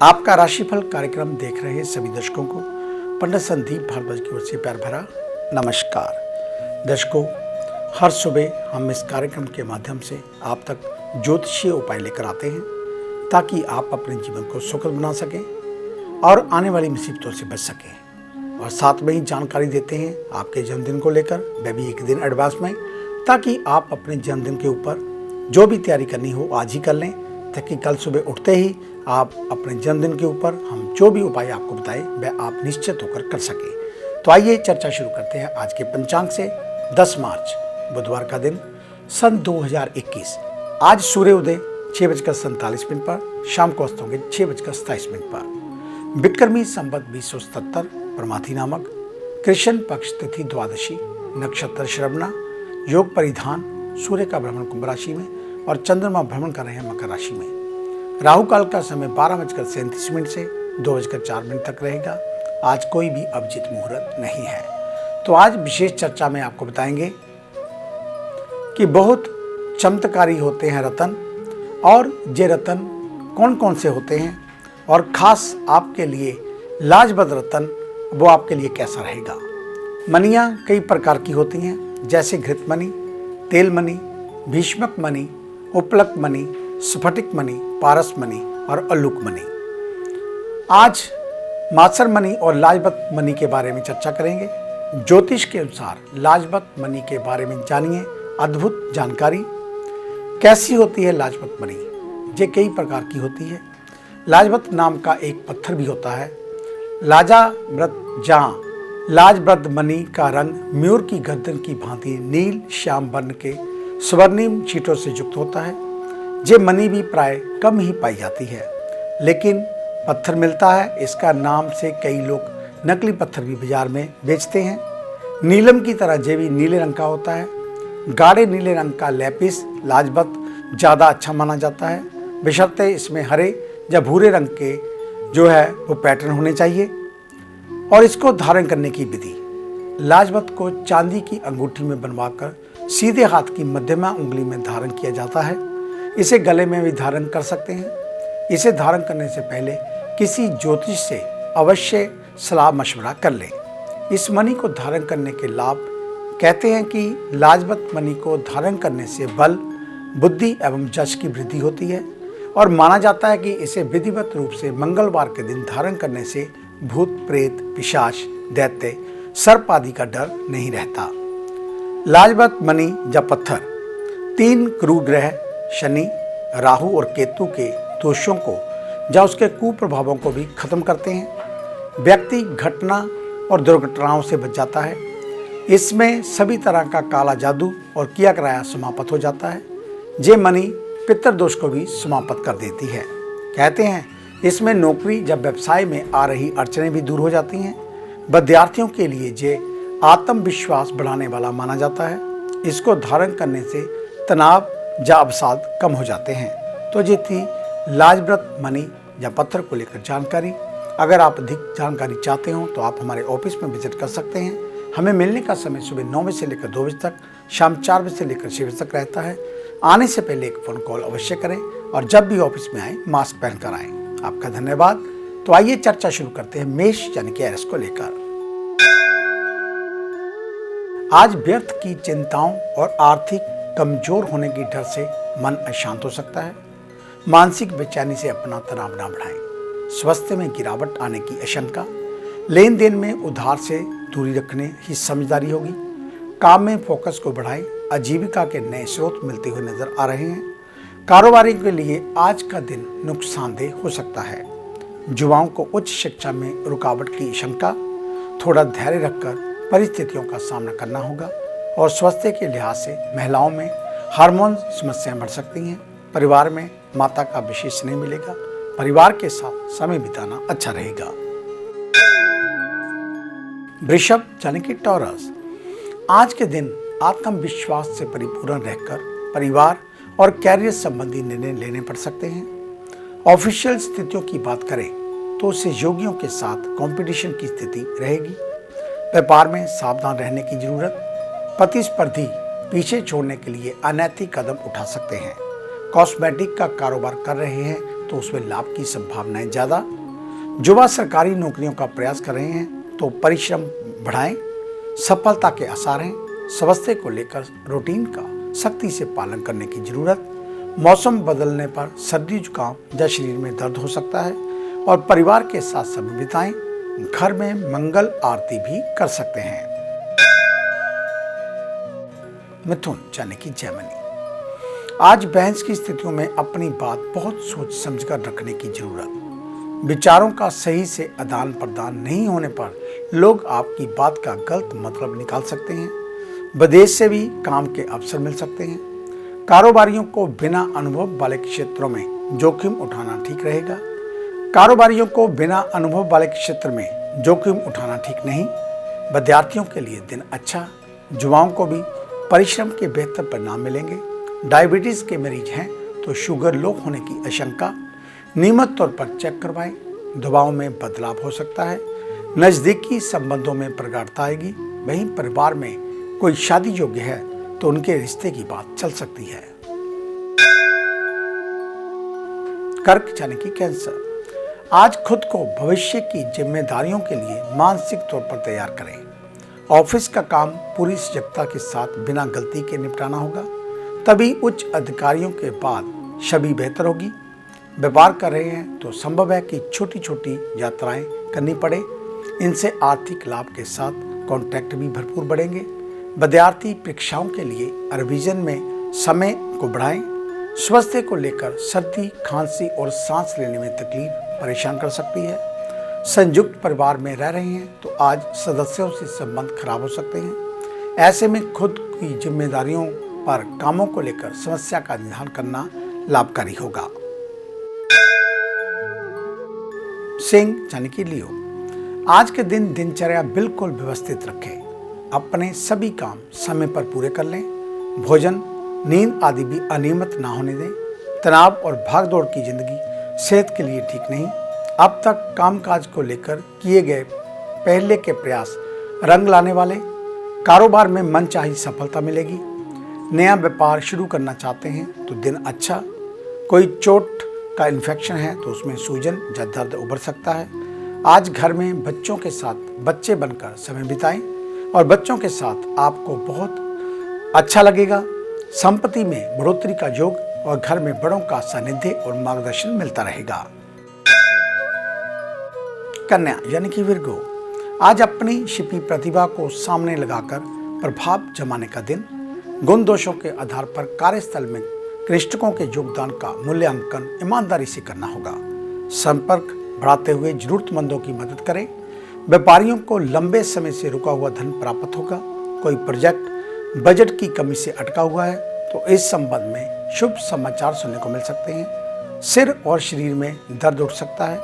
आपका राशिफल कार्यक्रम देख रहे सभी दर्शकों को पंडित संदीप भारद्वाज की ओर से प्यार भरा नमस्कार। दर्शकों, हर सुबह हम इस कार्यक्रम के माध्यम से आप तक ज्योतिषीय उपाय लेकर आते हैं ताकि आप अपने जीवन को सुखद बना सकें और आने वाली मुसीबतों से बच सकें। और साथ में ही जानकारी देते हैं आपके जन्मदिन को लेकर, वह भी एक दिन एडवांस में, ताकि आप अपने जन्मदिन के ऊपर जो भी तैयारी करनी हो आज ही कर लें, ताकि कल सुबह उठते ही आप अपने जन्मदिन के ऊपर हम जो भी उपाय आपको बताएं वह आप निश्चित होकर कर सकें। तो आइए चर्चा शुरू करते हैं आज के पंचांग से। 10 मार्च बुधवार का दिन, सन 2021। आज सूर्योदय 6:47 पर, शाम को अस्त होंगे 6:27 पर। विक्रमी संवत 2077 प्रमाथी नामक, कृष्ण पक्ष तिथि द्वादशी, नक्षत्र श्रवणा, योग परिधान, सूर्य का भ्रमण कुंभ राशि में और चंद्रमा भ्रमण कर रहे हैं मकर राशि में। राहु काल का समय 12:37 से 2:04 तक रहेगा। आज कोई भी अभिजीत मुहूर्त नहीं है। तो आज विशेष चर्चा में आपको बताएंगे कि बहुत चमत्कारी होते हैं रतन, और ये रतन कौन कौन से होते हैं और खास आपके लिए लाजबद रतन वो आपके लिए कैसा रहेगा। मनियाँ कई प्रकार की होती हैं, जैसे घृत मणि, तेल मणि, भीष्मक मणि, उपलक मणि, स्फटिक मणि, पारस मणि और अल्लुक मणि। आज मात्सर मणि और लाजबत मणि के बारे में चर्चा करेंगे। ज्योतिष के अनुसार लाजबत मणि के बारे में जानिए अद्भुत जानकारी। कैसी होती है लाजबत मणि? ये कई प्रकार की होती है। लाजबत नाम का एक पत्थर भी होता है। लाजबत मणि का रंग मयूर की गर्दन की भांति नील श्याम वर्ण के स्वर्णिम छींटों से युक्त होता है। ये मणि भी प्राय कम ही पाई जाती है, लेकिन पत्थर मिलता है। इसका नाम से कई लोग नकली पत्थर भी बाजार में बेचते हैं। नीलम की तरह ये भी नीले रंग का होता है। गाढ़े नीले रंग का लेपिस लाजबत ज़्यादा अच्छा माना जाता है, बशर्ते इसमें हरे या भूरे रंग के जो है वो पैटर्न होने चाहिए। और इसको धारण करने की विधि, लाजबत को चांदी की अंगूठी में बनवाकर सीधे हाथ की मध्यमा उंगली में धारण किया जाता है। इसे गले में भी धारण कर सकते हैं। इसे धारण करने से पहले किसी ज्योतिष से अवश्य सलाह मशवरा कर लें। इस मणि को धारण करने के लाभ, कहते हैं कि लाजबत मणि को धारण करने से बल, बुद्धि एवं यश की वृद्धि होती है, और माना जाता है कि इसे विधिवत रूप से मंगलवार के दिन धारण करने से भूत प्रेत, पिशाच, दैत्य, सर्प आदि का डर नहीं रहता। लाजबत मणि या पत्थर 3 क्रूर ग्रह शनि, राहु और केतु के दोषों को या उसके कुप्रभावों को भी खत्म करते हैं। व्यक्ति घटना और दुर्घटनाओं से बच जाता है। इसमें सभी तरह का काला जादू और किया कराया समाप्त हो जाता है। ये मणि पितृदोष को भी समाप्त कर देती है। कहते हैं इसमें नौकरी या व्यवसाय में आ रही अड़चनें भी दूर हो जाती हैं। विद्यार्थियों के लिए ये आत्मविश्वास बढ़ाने वाला माना जाता है। इसको धारण करने से तनाव या अवसाद कम हो जाते हैं। तो ये थी लाजबत मणि या पत्थर को लेकर जानकारी। अगर आप अधिक जानकारी चाहते हो तो आप हमारे ऑफिस में विजिट कर सकते हैं। हमें मिलने का समय सुबह 9 बजे से लेकर 2 बजे तक, शाम 4 बजे से लेकर 6 बजे तक रहता है। आने से पहले एक फ़ोन कॉल अवश्य करें, और जब भी ऑफिस में आए मास्क पहन कर आएँ। आपका धन्यवाद। तो आइए चर्चा शुरू करते हैं मेष यानी कि एरिस को लेकर। आज व्यर्थ की चिंताओं और आर्थिक कमजोर होने की डर से मन अशांत हो सकता है। मानसिक बेचैनी से अपना तनाव न बढ़ाएं। स्वास्थ्य में गिरावट आने की आशंका। लेन देन में उधार से दूरी रखने ही समझदारी होगी। काम में फोकस को बढ़ाएं। आजीविका के नए स्रोत मिलते हुए नजर आ रहे हैं। कारोबारी के लिए आज का दिन नुकसानदेह हो सकता है। युवाओं को उच्च शिक्षा में रुकावट की आशंका। थोड़ा धैर्य रखकर परिस्थितियों का सामना करना होगा। और स्वास्थ्य के लिहाज से महिलाओं में हार्मोन समस्याएं बढ़ सकती हैं। परिवार में माता का विशेष स्नेह मिलेगा। परिवार के साथ समय बिताना अच्छा रहेगा। वृषभ यानी कि टॉरस, आज के दिन आत्मविश्वास से परिपूर्ण रहकर परिवार और कैरियर संबंधी निर्णय लेने पड़ सकते हैं। ऑफिशियल स्थितियों की बात करें तो सहयोगियों के साथ कंपटीशन की स्थिति रहेगी। व्यापार में सावधान रहने की जरूरत। प्रतिस्पर्धी पीछे छोड़ने के लिए अनैतिक कदम उठा सकते हैं। कॉस्मेटिक का कारोबार कर रहे हैं तो उसमें लाभ की संभावनाएं ज़्यादा। युवा सरकारी नौकरियों का प्रयास कर रहे हैं तो परिश्रम बढ़ाएं, सफलता के आसार हैं। स्वास्थ्य को लेकर रूटीन का सख्ती से पालन करने की जरूरत। मौसम बदलने पर सर्दी जुकाम या शरीर में दर्द हो सकता है और परिवार के साथ समय बिताएं। घर में मंगल आरती भी कर सकते हैं। मिथुन यानी कि जेमिनी, आज बहस की स्थितियों में अपनी बात बहुत सोच समझकर रखने की जरूरत। विचारों का सही से आदान प्रदान नहीं होने पर लोग आपकी बात का गलत मतलब निकाल सकते हैं। विदेश से भी काम के अवसर मिल सकते हैं। कारोबारियों को बिना अनुभव वाले क्षेत्रों में जोखिम उठाना ठीक रहेगा। कारोबारियों को बिना अनुभव वाले क्षेत्र में जोखिम उठाना ठीक नहीं। विद्यार्थियों के लिए दिन अच्छा। युवाओं को भी परिश्रम के बेहतर परिणाम मिलेंगे। डायबिटीज के मरीज हैं तो शुगर लो होने की आशंका। नियमित तौर पर चेक करवाएं। दवाओं में बदलाव हो सकता है। नजदीकी संबंधों में प्रगाढ़ता आएगी। वहीं परिवार में कोई शादी योग्य है तो उनके रिश्ते की बात चल सकती है। कर्क यानी कि कैंसर, आज खुद को भविष्य की जिम्मेदारियों के लिए मानसिक तौर पर तैयार करें। ऑफिस का काम पूरी सजगता के साथ बिना गलती के निपटाना होगा, तभी उच्च अधिकारियों के बाद छवि बेहतर होगी। व्यापार कर रहे हैं तो संभव है कि छोटी छोटी यात्राएं करनी पड़े। इनसे आर्थिक लाभ के साथ कॉन्ट्रैक्ट भी भरपूर बढ़ेंगे। विद्यार्थी परीक्षाओं के लिए रिवीजन में समय को बढ़ाएं। स्वास्थ्य को लेकर सर्दी, खांसी और सांस लेने में तकलीफ परेशान कर सकती है। संयुक्त परिवार में रह रहे हैं तो आज सदस्यों से संबंध खराब हो सकते हैं। ऐसे में खुद की जिम्मेदारियों पर कामों को लेकर समस्या का निदान करना लाभकारी होगा। सिंह यानी कि लियो, आज के दिन दिनचर्या बिल्कुल व्यवस्थित रखें। अपने सभी काम समय पर पूरे कर लें। भोजन, नींद आदि भी अनियमित ना होने दें। तनाव और भागदौड़ की जिंदगी सेहत के लिए ठीक नहीं। अब तक कामकाज को लेकर किए गए पहले के प्रयास रंग लाने वाले। कारोबार में मनचाही सफलता मिलेगी। नया व्यापार शुरू करना चाहते हैं तो दिन अच्छा। कोई चोट का इन्फेक्शन है तो उसमें सूजन या दर्द उभर सकता है। आज घर में बच्चों के साथ बच्चे बनकर समय बिताएं और बच्चों के साथ आपको बहुत अच्छा लगेगा। संपत्ति में बढ़ोतरी का योग और घर में बड़ों का सानिध्य और मार्गदर्शन मिलता रहेगा। कन्या यानी कि विर्गो, आज अपनी छिपी प्रतिभा को सामने लगाकर प्रभाव जमाने का दिन। गुण दोषों के आधार पर कार्यस्थल में कृष्टकों के योगदान का मूल्यांकन ईमानदारी से करना होगा। संपर्क बढ़ाते हुए जरूरतमंदों की मदद करें। व्यापारियों को लंबे समय से रुका हुआ धन प्राप्त होगा। कोई प्रोजेक्ट बजट की कमी से अटका हुआ है तो इस संबंध में शुभ समाचार सुनने को मिल सकते हैं। सिर और शरीर में दर्द उठ सकता है।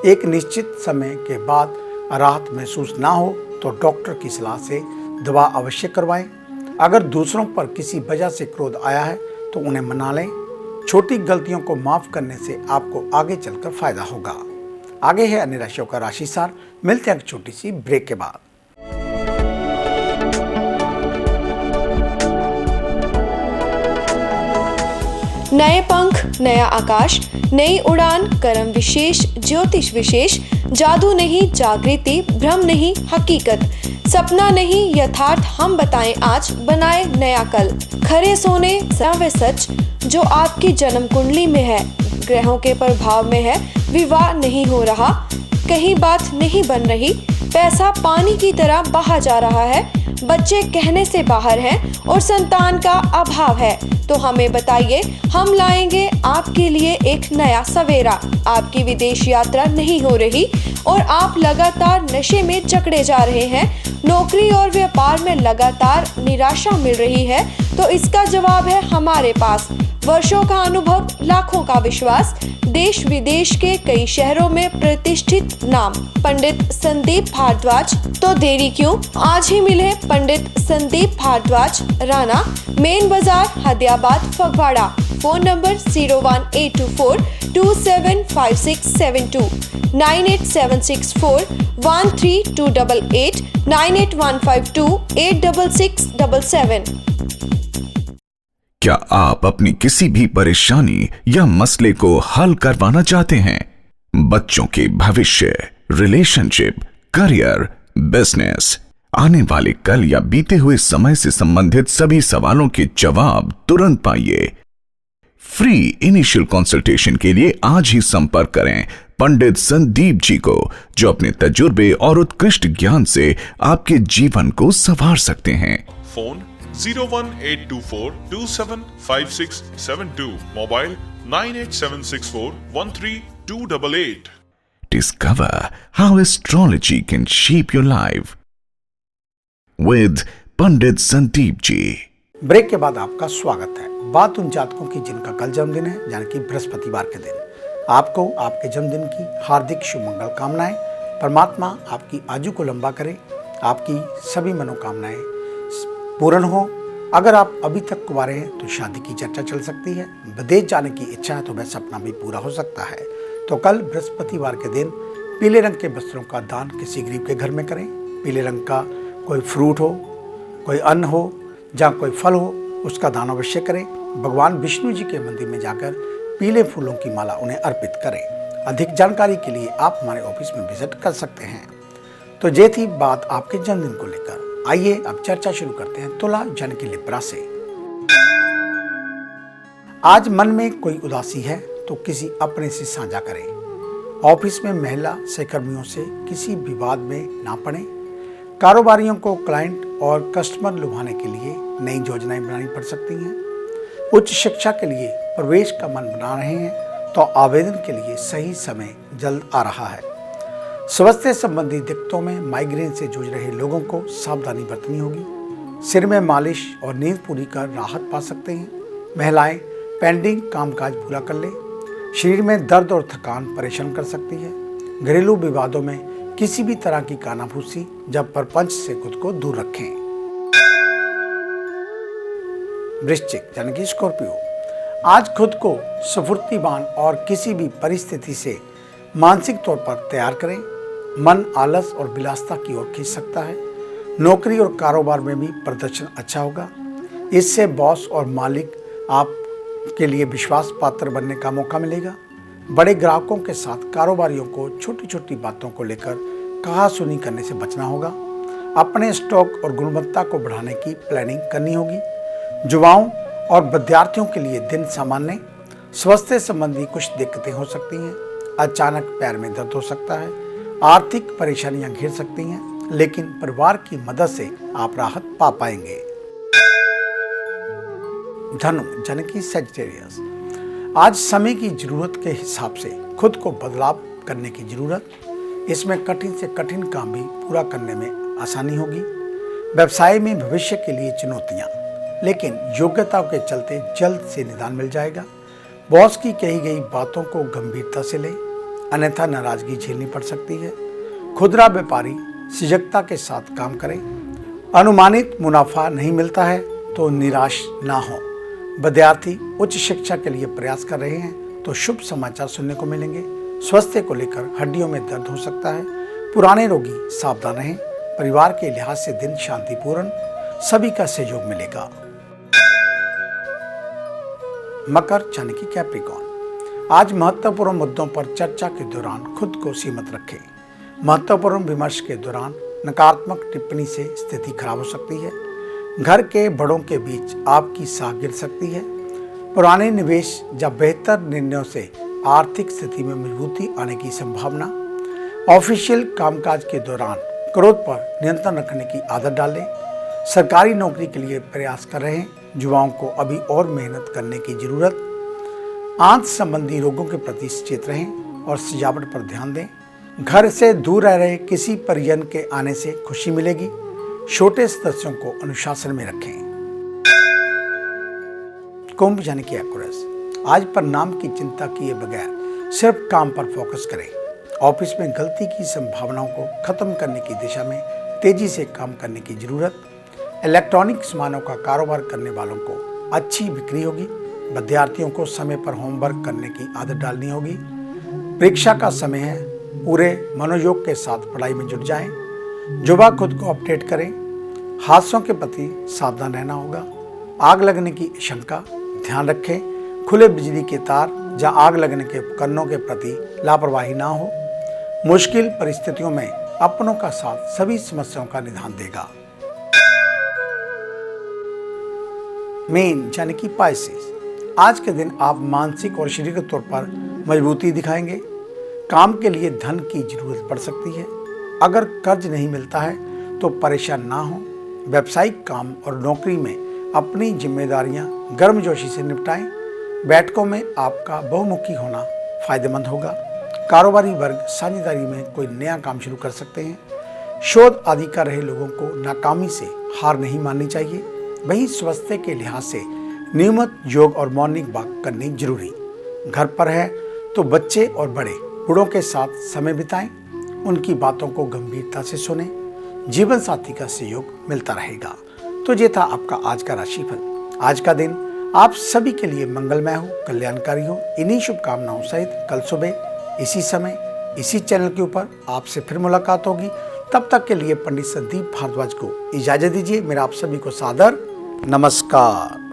एक निश्चित समय के बाद राहत महसूस ना हो तो डॉक्टर की सलाह से दवा अवश्य करवाएं। अगर दूसरों पर किसी वजह से क्रोध आया है तो उन्हें मना लें। छोटी गलतियों को माफ करने से आपको आगे चलकर फायदा होगा। आगे है अन्य राशियों का राशिसार। मिलते हैं एक छोटी सी ब्रेक के बाद। नए पंख, नया आकाश, नई उड़ान, कर्म विशेष, ज्योतिष विशेष, जादू नहीं जागृति, भ्रम नहीं हकीकत, सपना नहीं यथार्थ, हम बताएं आज, बनाए नया कल। खरे सोने व सच जो आपकी जन्म कुंडली में है, ग्रहों के प्रभाव में है, विवाह नहीं हो रहा, कहीं बात नहीं बन रही, पैसा पानी की तरह बहा जा रहा है, बच्चे कहने से बाहर हैं और संतान का अभाव है, तो हमें बताइए, हम लाएंगे आपके लिए एक नया सवेरा। आपकी विदेश यात्रा नहीं हो रही और आप लगातार नशे में जकड़े जा रहे हैं, नौकरी और व्यापार में लगातार निराशा मिल रही है, तो इसका जवाब है हमारे पास। वर्षों का अनुभव, लाखों का विश्वास, देश विदेश के कई शहरों में प्रतिष्ठित नाम पंडित संदीप भारद्वाज। तो देरी क्यों, आज ही मिले पंडित संदीप भारद्वाज, राणा, मेन बाजार, हदियाबाद, फगवाड़ा। Phone number 01824275672, 9876413288, 9815286677। क्या आप अपनी किसी भी परेशानी या मसले को हल करवाना चाहते हैं? बच्चों के भविष्य, रिलेशनशिप, करियर, बिजनेस, आने वाले कल या बीते हुए समय से संबंधित सभी सवालों के जवाब तुरंत पाइए। फ्री इनिशियल कंसल्टेशन के लिए आज ही संपर्क करें पंडित संदीप जी को, जो अपने तजुर्बे और उत्कृष्ट ज्ञान से आपके जीवन को संवार सकते हैं। Phone 01824275672, mobile 9876413288। Discover how astrology can shape your life with Pandit Sandeep ji. Break के बाद आपका स्वागत है। बात उन जातकों की जिनका कल जन्मदिन है, यानी कि बृहस्पतिवार के दिन। आपको आपके जन्मदिन की हार्दिक शुभ मंगल कामनाएं। परमात्मा आपकी आयु को लंबा करे, आपकी सभी मनोकामनाएं पूर्ण हो। अगर आप अभी तक कुंवारे हैं तो शादी की चर्चा चल सकती है। विदेश जाने की इच्छा है तो वह सपना भी पूरा हो सकता है। तो कल बृहस्पतिवार के दिन पीले रंग के वस्त्रों का दान किसी गरीब के घर में करें। पीले रंग का कोई फ्रूट हो, कोई अन्न हो, जहाँ कोई फल हो, उसका दान अवश्य करें। भगवान विष्णु जी के मंदिर में जाकर पीले फूलों की माला उन्हें अर्पित करें। अधिक जानकारी के लिए आप हमारे ऑफिस में विजिट कर सकते हैं। तो ये थी बात आपके जन्मदिन को लेकर। आइए अब चर्चा शुरू करते हैं तुला यानी कि लिब्रा से। आज मन में कोई उदासी है तो किसी अपने से साझा करें। ऑफिस में महिला सहकर्मियों से किसी विवाद में ना पड़ें। कारोबारियों को क्लाइंट और कस्टमर लुभाने के लिए नई योजनाएं बनानी पड़ सकती हैं। उच्च शिक्षा के लिए प्रवेश का मन बना रहे हैं तो आवेदन के लिए सही समय जल्द आ रहा है। स्वास्थ्य संबंधी दिक्कतों में माइग्रेन से जूझ रहे लोगों को सावधानी बरतनी होगी। सिर में मालिश और नींद पूरी कर राहत पा सकते हैं। महिलाएं पेंडिंग कामकाज पूरा कर लें। शरीर में दर्द और थकान परेशान कर सकती है। घरेलू विवादों में किसी भी तरह की कानाफूसी जब परपंच से खुद को दूर रखें। वृश्चिक यानी कि स्कॉर्पियो, आज खुद को स्फूर्तिवान और किसी भी परिस्थिति से मानसिक तौर पर तैयार करें। मन आलस और विलासिता की ओर खींच सकता है। नौकरी और कारोबार में भी प्रदर्शन अच्छा होगा। इससे बॉस और मालिक आपके लिए विश्वास पात्र बनने का मौका मिलेगा। बड़े ग्राहकों के साथ कारोबारियों को छोटी छोटी बातों को लेकर कहासुनी करने से बचना होगा। अपने स्टॉक और गुणवत्ता को बढ़ाने की प्लानिंग करनी होगी। युवाओं और विद्यार्थियों के लिए दिन सामान्य। स्वास्थ्य संबंधी कुछ दिक्कतें हो सकती हैं। अचानक पैर में दर्द हो सकता है। आर्थिक परेशानियां घिर सकती हैं, लेकिन परिवार की मदद से आप राहत पा पाएंगे। धनु यानी कि सजिटेरियस, आज समय की जरूरत के हिसाब से खुद को बदलाव करने की जरूरत। इसमें कठिन से कठिन काम भी पूरा करने में आसानी होगी। व्यवसाय में भविष्य के लिए चुनौतियां, लेकिन योग्यता के चलते जल्द से निदान मिल जाएगा। बॉस की कही गई बातों को गंभीरता से लें, अन्यथा नाराजगी झेलनी पड़ सकती है। खुदरा व्यापारी सजगता के साथ काम करें। अनुमानित मुनाफा नहीं मिलता है तो निराश ना हो। विद्यार्थी उच्च शिक्षा के लिए प्रयास कर रहे हैं तो शुभ समाचार सुनने को मिलेंगे। स्वास्थ्य को लेकर हड्डियों में दर्द हो सकता है। पुराने रोगी सावधान रहें। परिवार के लिहाज से दिन शांतिपूर्ण, सभी का सहयोग मिलेगा। मकर यानी कि कैप्रिकॉर्न, आज महत्वपूर्ण मुद्दों पर चर्चा के दौरान खुद को सीमित रखें। महत्वपूर्ण विमर्श के दौरान नकारात्मक टिप्पणी से स्थिति खराब हो सकती है। घर के बड़ों के बीच आपकी साख गिर सकती है। पुराने निवेश या बेहतर निर्णयों से आर्थिक स्थिति में मजबूती आने की संभावना। ऑफिशियल कामकाज के दौरान क्रोध पर नियंत्रण रखने की आदत डालें। सरकारी नौकरी के लिए प्रयास कर रहे हैं। युवाओं को अभी और मेहनत करने की जरूरत। आंत संबंधी रोगों के प्रति सचेत रहें और सजावट पर ध्यान दें। घर से दूर रह रहे किसी परिजन के आने से खुशी मिलेगी। छोटे सदस्यों को अनुशासन में रखें। कुंभ यानी कि एक्वेरियस, आज परिणाम की चिंता किए बगैर सिर्फ काम पर फोकस करें। ऑफिस में गलती की संभावनाओं को खत्म करने की दिशा में तेजी से काम करने की जरूरत। इलेक्ट्रॉनिक सामानों का कारोबार करने वालों को अच्छी बिक्री होगी। विद्यार्थियों को समय पर होमवर्क करने की आदत डालनी होगी। परीक्षा का समय है, पूरे मनोयोग के साथ पढ़ाई में जुट जाएं। युवा खुद को अपडेट करें। हादसों के प्रति सावधान रहना होगा। आग लगने की आशंका, ध्यान रखें। खुले बिजली के तार जहां आग लगने के उपकरणों के प्रति लापरवाही ना हो। मुश्किल परिस्थितियों में अपनों का साथ सभी समस्याओं का निदान देगा। मीन यानी कि पाइसेस, आज के दिन आप मानसिक और शारीरिक तौर पर मजबूती दिखाएंगे। काम के लिए धन की जरूरत पड़ सकती है। अगर कर्ज नहीं मिलता है तो परेशान ना हो। व्यावसायिक काम और नौकरी में अपनी जिम्मेदारियां गर्मजोशी से निपटाएं। बैठकों में आपका बहुमुखी होना फायदेमंद होगा। कारोबारी वर्ग साझेदारी में कोई नया काम शुरू कर सकते हैं। शोध आदि कर रहे लोगों को नाकामी से हार नहीं माननी चाहिए। वहीं स्वास्थ्य के लिहाज से नियमित योग और मॉर्निंग वॉक करनी जरूरी। घर पर है तो बच्चे और बड़े बूढ़ों के साथ समय बिताएं। उनकी बातों को गंभीरता से सुने। जीवन साथी का सहयोग मिलता रहेगा। तो ये था आपका आज का राशिफल। आज का दिन आप सभी के लिए मंगलमय हो, कल्याणकारी हो। इन्हीं शुभकामनाओं सहित कल सुबह इसी समय इसी चैनल के ऊपर आपसे फिर मुलाकात होगी। तब तक के लिए पंडित संदीप भारद्वाज को इजाजत दीजिए। मेरा आप सभी को सादर नमस्कार।